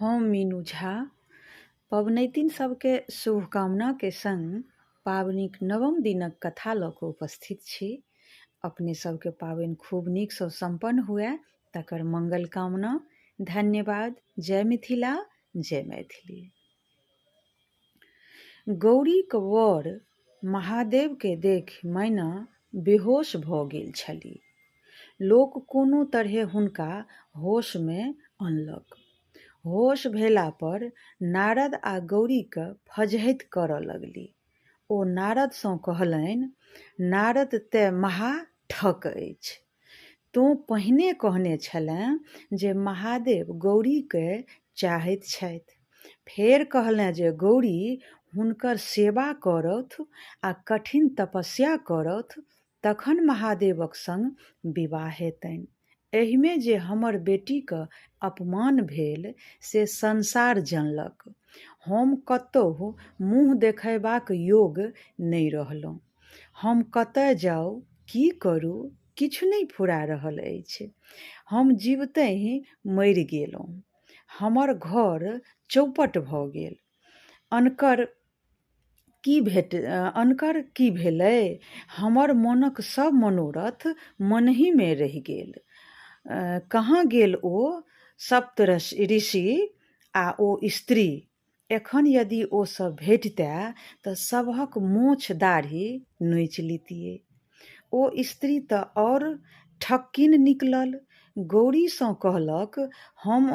हम मीनू झा पबनैतिन सबके शुभकामना के संग पाबनिक नवम दिनक कथा लऽ कऽ उपस्थित छी। अपने सबके पाबनि खूब नीकसँ सम्पन्न हुए तकर मंगल कामना। धन्यवाद। जय मिथिला, जय मैथिली। गौरीक वर महादेवके देखि मैना बेहोश भऽ गेल छलीह। लोक कोनो तरहे हुनका होशमे अनलक। होश भेला पर नारद आ गौरीके फजहति करऽ लगली। ओ नारदसँ कहलनि, नारद ते महा ठक अछि। तोँ पहिने कहने छलेँ जे महादेव गौरीके चाहैत छथि। फेर कहलेँ जे गौरी हुनकर सेवा करथु आ कठिन तपस्या करथु, तखन महादेवक संग विवाह हेतनि। एहिमे जे हमर बेटीके अपमान भेल से संसार जनलक। हम कतहु मुँह देखयबाक योग नहि रहलहुँ। हम कतय जाउ, की करू, किछु नहि फुरा रहल अछि। हम जीवतहि मरि गेलहुँ। हमर घर चौपट भऽ गेल। अनकर की भेलै? हमर मोनक सब मनोरथ मनहिमे रहि गेल। कहाँ गेल ओ सप्त ऋषि आ ओ स्त्री? एखन यदि ओ सब भेटितै तऽ सबहक मोछ दाढ़ी नोचि लितियै। ओ स्त्री तऽ और ठक्किन निकलल। गौरीसँ कहलक, हम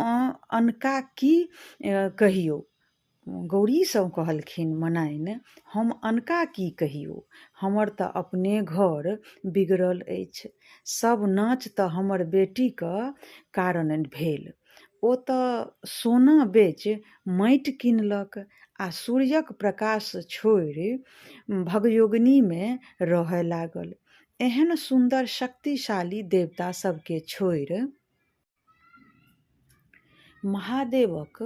अनका की कहियौ? गौरीसँ कहलखिन मनाइन, हम अनका की कहियौ? हमर तऽ अपने घर बिगड़ल अछि। सब नाच तऽ हमर बेटीके कारण भेल। ओ तऽ सोना बेच माटि किनलक आ सूर्यक प्रकाश छोड़ि भगयोगिनीमे रहय लागल। एहन सुन्दर शक्तिशाली देवता सबके छोड़ि महादेवक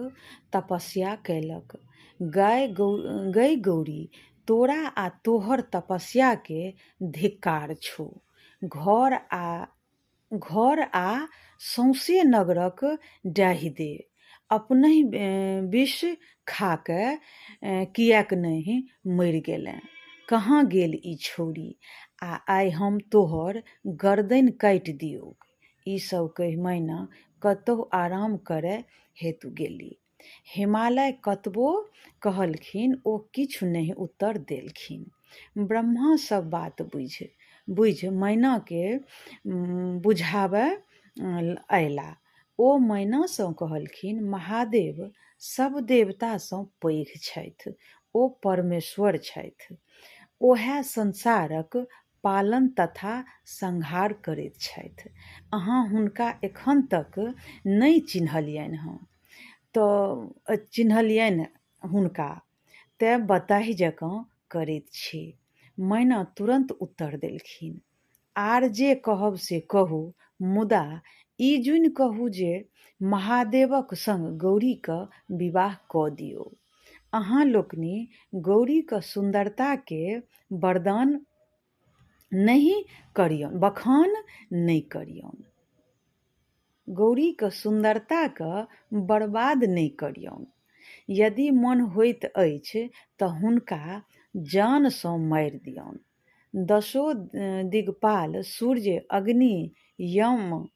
तपस्या कयलक। गै गौरी, तोरा आ तोहर तपस्याके धिक्कार छौ। घर आ सौंसे नगरक डाहि दे। अपनहि विष खाके किएक नहि मरि गेलें? कहाँ गेल ई छौरी? आ आइ हम तोहर गर्दनि काटि दियौ। ई सब कहि मैना कतहु आराम करय हेतु गेली। हिमालय कतबो कहलखिन ओ किछु नहि उत्तर देलखिन। ब्रह्मा सब बात बुझि मैनाके बुझाबय अयला। ओ मैनासँ कहलखिन, महादेव सब देवतासँ पैघ छथि। ओ परमेश्वर छथि। ओहे संसारक पालन तथा संहार करैत छथि। अहाँ हुनका एखन तक नहि चिन्हलियनि हँ। तऽ चिन्हलियनि हुनका तेँ बताहि जकाँ करैत छी। मैना तुरंत उत्तर देलखिन, आर जे कहब से कहू, मुदा ई जुनि कहू जे महादेवक संग गौरीके विवाह कऽ दियौ। अहाँ लोकनि गौरीके सुन्दरताके बखान नहि करियौन। गौरीके सुन्दरताके बर्बाद नहि करियौन। यदि मन होइत अछि तऽ हुनका जानसँ मारि दियौन। 10 दिग्पाल सूर्य, अग्नि, यम,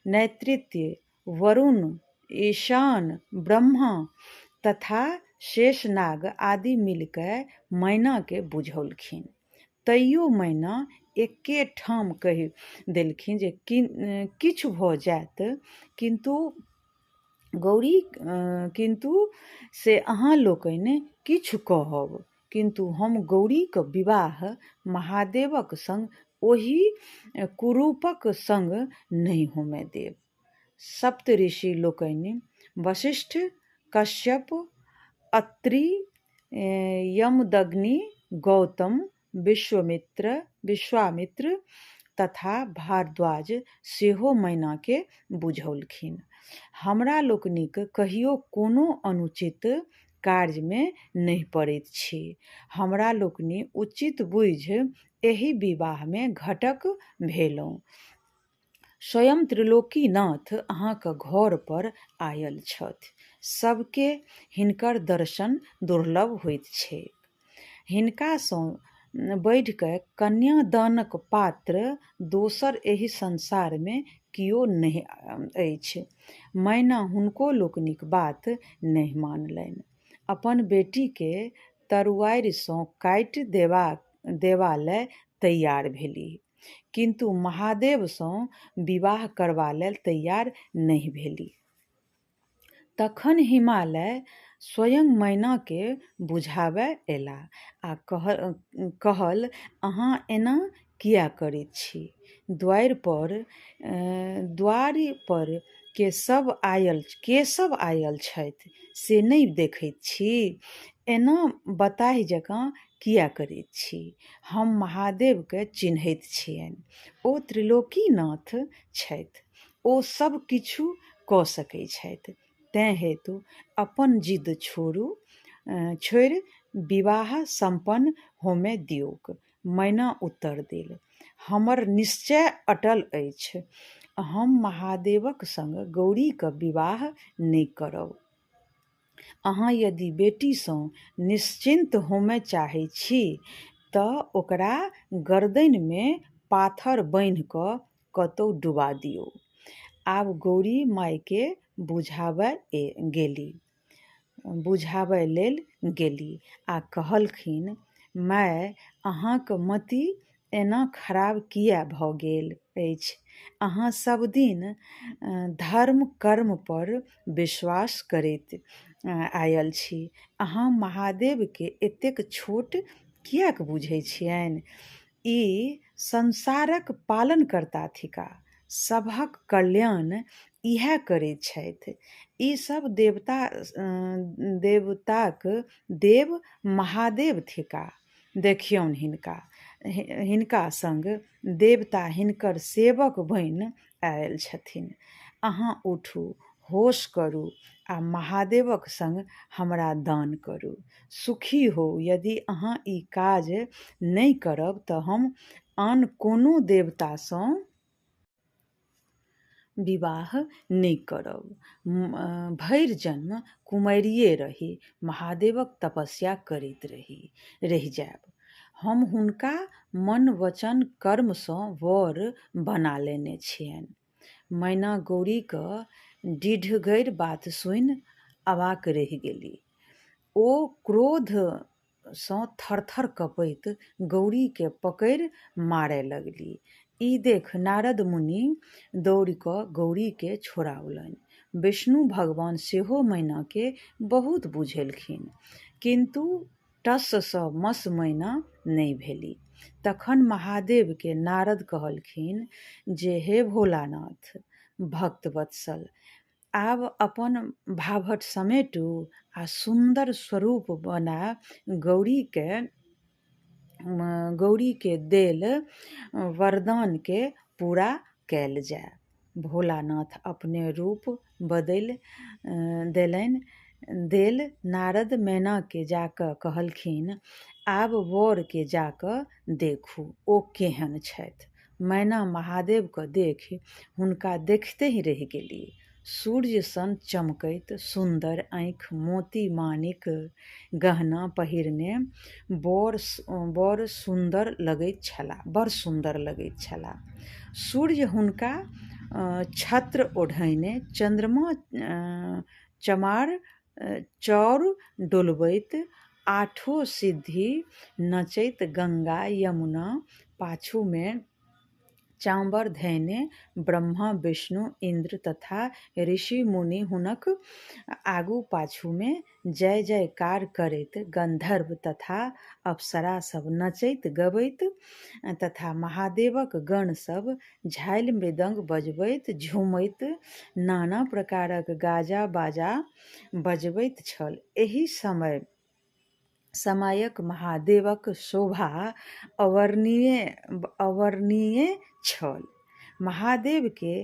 नैऋत्य, वरुण, ईशान, ब्रह्मा तथा शेषनाग आदि मिलके मैनाके बुझौलखिन। तैयो मैना एके ठाम कहि देलखिन जे किछु भऽ जायत, किन्तु से अहाँ लोकनि किछु कहब, किन्तु हम गौरीके विवाह महादेवक संग ओहि कुरूपक संग नहि होमय देब। सप्त ऋषि लोकनि वशिष्ठ, कश्यप, अत्रि, यमदग्नि, गौतम, विश्वामित्र तथा भारद्वाज सेहो मैनाके बुझौलखिन। हमरा लोकनिक कहियो कोनो अनुचित कार्यमे नहि पड़ैत छी। हमरा लोकनि उचित बुझि एहि विवाहमे घटक भेलहुँ। स्वयं त्रिलोकीनाथ अहाँक घर पर आयल छथि। सबके हिनकर दर्शन दुर्लभ होइत छै। हिनकासँ बढ़ि कऽ कन्यादानक पात्र दोसर एहि संसारमे किओ नहि अछि। मैना हुनको लोकनिक बात नहि मानलनि। अपन बेटीके तरुआरिसँ काटि देबा लेल तैयार भेलीह, किन्तु महादेवसँ विवाह करबा लेल तैयार नहि भेलीह। तखन हिमालय स्वयं मैनाके बुझाबय अयलाह आ कहल, अहाँ एना किया करैत छी? द्वारि पर के सब आयल छथि से नहि देखैत छी? एना बताह जकाँ किया करैत छी? हम महादेवके चिन्हैत छियनि। ओ त्रिलोकीनाथ छथि। ओ सब किछु कऽ सकैत छथि। तेँ हेतु अपन जिद छोड़ि विवाह सम्पन्न होमय दियौक। मैना उत्तर देल, हमर निश्चय अटल अछि। हम महादेवक संग गौरीक विवाह नहि करब। अहाँ यदि बेटीसँ निश्चिन्त होमय चाहैत छी तऽ ओकरा गर्दनिमे पाथर बान्हि कऽ कतहु डुबा दियौ। आब गौरी मायके बुझाबय लेल गेली आ कहलखिन, माय, अहाँक मति एना खराब किया भऽ गेल अछि? अहाँ सब दिन धर्म कर्म पर विश्वास करैत आयल छी। अहाँ महादेवके एतेक छोट किएक बुझै छियनि? ई संसारक पालनकर्ता थिका। सभक कल्याण इएह करैत छथि। ई सब देवताक देव महादेव थिका। देखियौन हिनका संग देवता हिनकर सेवक बनि आयल छथिन। अहाँ उठू, होश करू आ महादेवक संग हमरा दान करू। सुखी होउ। यदि अहाँ ई काज नहि करब तऽ हम आन कोनो देवतासँ विवाह नहि करब। भरि जन्म कुमारिये रही महादेवक तपस्या करैत रहि जायब। हम हुनका मन वचन कर्मसँ वर बना लेने छियनि। मैना गौरीक डिढ़गरि बात सुनि अवाक रहि गेली। ओ क्रोधसँ थरथर कँपैत गौरीके पकड़ि मारय लगली। ई देख नारद मुनि दौड़ि कऽ गौरीके छोड़ाओलनि। विष्णु भगवान सेहो मैनाके बहुत बुझेलखिन, किन्तु टससँ मस मैना नहि भेली। तखन महादेवके नारद कहलखिन जे हे भोलानाथ भक्तवत्सल, आब अपन भाभट समेटू आ सुन्दर स्वरूप बना गौरीके देल वरदानके पूरा कयल जाय। भोलानाथ अपने रूप बदलि देल। नारद मैनाके जाकऽ कहलखिन, आब वरके जाकऽ देखू ओ केहन छथि। मैना महादेवके देखि हुनका देखिते रहि गेली। सूर्य सन चमकैत सुन्दर आँखि, मोती माणिक गहना पहिरने बड़ सुन्दर लगैत छलाह। सूर्य हुनका छत्र ओढ़ने, चन्द्रमा चमार चौर डोलबैत, आठो सिद्धि नचैत, गंगा यमुना पाछूमे चाँबर धयने, ब्रह्मा विष्णु इंद्र तथा ऋषि मुनि हुनक आगू पाछूमे जय जयकार करैत, गंधर्व तथा अप्सरा सब नचैत गबैत तथा महादेवक गण सब झालि मृदंग बजबैत झूमैत नाना प्रकारक गाजा बाजा बजबैत छल। एहि समयक महादेवक शोभा अवर्णनीय छल। महादेवके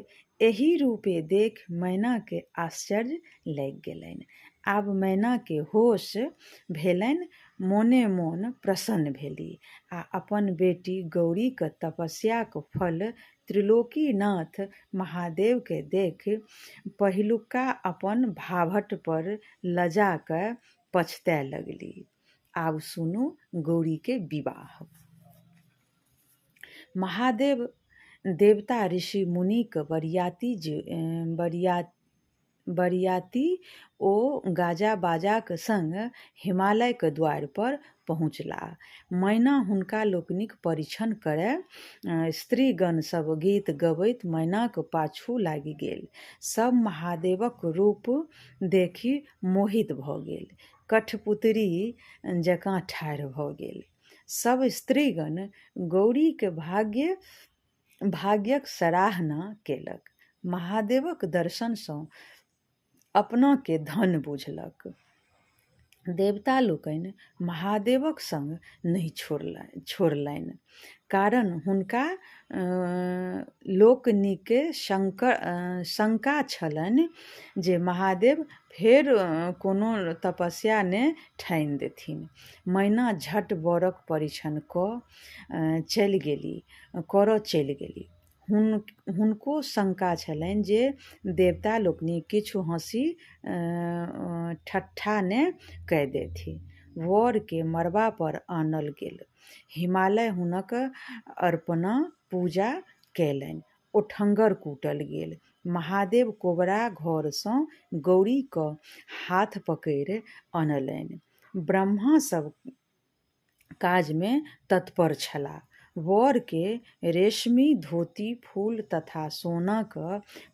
एहि रूपे देख मैनाके आश्चर्य लागि गेलनि। आब मैनाके होश भेलनि, मोने मोन प्रसन्न भेली आ अपन बेटी गौरीक तपस्याक फल त्रिलोकीनाथ महादेव के देख पहिलुका अपन भाभट पर लजा कऽ पछताए लगली। आब सुनू गौरी के विवाह। महादेव देवता ऋषि मुनिक बरियाती ओ गाजा बाजाक संग हिमालयक द्वार पर पहुँचलाह। मैना हुनका लोकनिक परीक्षण करय स्त्रीगण सब गीत गबैत मैनाक पाछू लागि गेल। सब महादेवक रूप देखि मोहित भऽ गेल, कठपुतरी जकाँ ठाढ़ भऽ गेल। सब स्त्रीगण गौरीके भाग्यक सराहना केलक। महादेवक दर्शनसँ अपनाके धन्य बुझलक। देवता लोकनि महादेवक संग नहि छोड़लनि, कारण हुनका लोकनिके शंका छलनि जे महादेव फेर कोनो तपस्या ने ठानि देथिन। मैना झट बरक परीक्षण करऽ चलि गेली। हुनको शंका छलनि जे देवता लोकनि किछु हँसी ठट्ठा ने कऽ देथि। वर के मड़बा पर आनल गेल। हिमालय हुनक अर्पणा पूजा कयलनि। ओठंगर कूटल गेल। महादेव कोबरा घरसँ गौरीक हाथ पकड़ि अनलनि। ब्रह्मा सब काज में तत्पर छलाह। वर के रेशमी धोती, फूल तथा सोनाक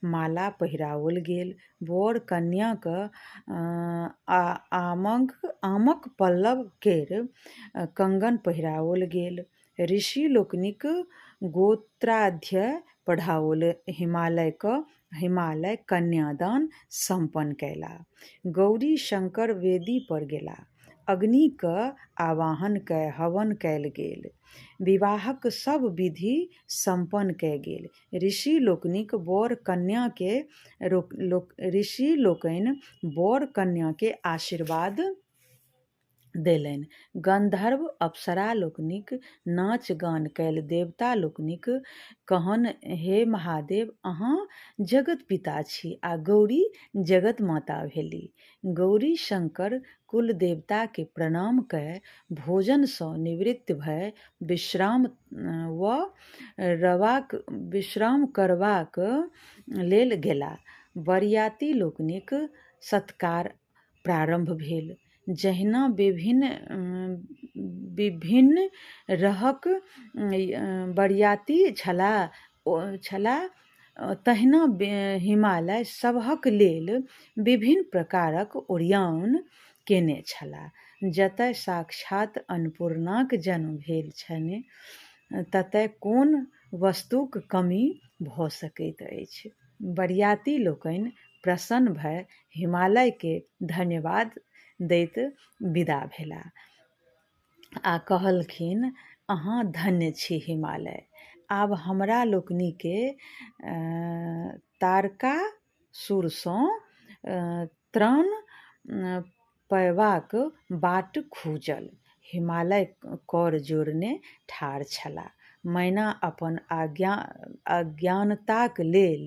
माला पहिराओल गेल। वर कन्याक आमक पल्लव केर कंगन पहिराओल गेल। ऋषि लोकनिक गोत्राध्यय पढ़ाओल हिमालय कन्यादान संपन्न कयला। गौरी शंकर वेदी पर गेला। अग्निक आवाहन कय हवन कयल गेल। विवाहक सब विधि संपन्न कय गेल। ऋषि लोकनि वर कन्या के आशीर्वाद देलनि। गंधर्व अप्सरा लोकनिक नाच गान कयल। देवता लोकनिक कहन, हे महादेव, अहाँ जगत पिता छी आ गौरी जगत माता भेली। गौरी शंकर कुल देवता के प्रणाम कय भोजनसँ निवृत्त भय विश्राम करबाक लेल गेला। बरियाती लोकनिक सत्कार प्रारंभ भेल। जहिना विभिन्न रहक बरियाती छलाह, तहिना हिमालय सभक लेल विभिन्न प्रकारक ओरिआओन केने छलाह। जतय साक्षात अन्नपूर्णाक जन्म भेल छनि, ततय कोन वस्तुक कमी भऽ सकैत अछि। बरियाती लोकनि प्रसन्न भय हिमालय के धन्यवाद दैत विदा भेलाह आ कहलखिन, अहाँ धन्य छी हिमालय। आब हमरा लोकनि के तारकासुरसँ त्राण पयबाक बाट खूजल। हिमालय कर जोड़ने ठाढ़ छलाह। मैना अपन अज्ञानताक लेल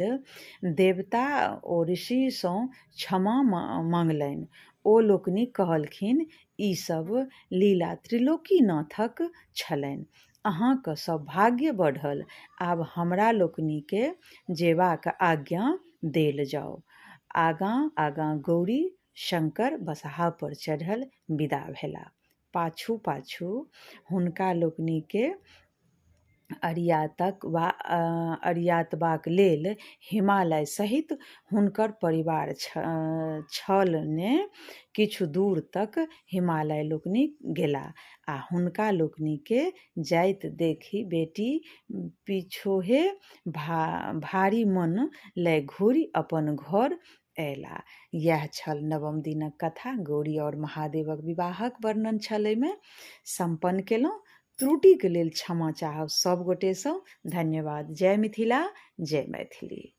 देवता ओ ऋषिसँ क्षमा मांगलनि। ओ लोकनि कहलखिन, ई सब लीला त्रिलोकीनाथक छलनि। अहाँक सौभाग्य बढ़ल। आब हमरा लोकनि के जेबाक आज्ञा देल जाओ। आगाँ गौरी शंकर बसहा पर चढ़ल विदा भेला। पाछू हुनका लोकनि के अरियातबाक लेल हिमालय सहित हुनकर परिवार छल ने किछु दूर तक हिमालय लोकनि गेला आ हुनका लोकनि के जाइत देखि बेटी पिछोहे भारी मन लय घुरि अपन घर अयला। यह छल नवम दिनक कथा। गौरी और महादेवक विवाहक वर्णन छल एहिमे। संपन्न केलहुँ। त्रुटिके लेल क्षमा चाहब सब गोटेसँ। धन्यवाद। जय मिथिला, जय मैथिली।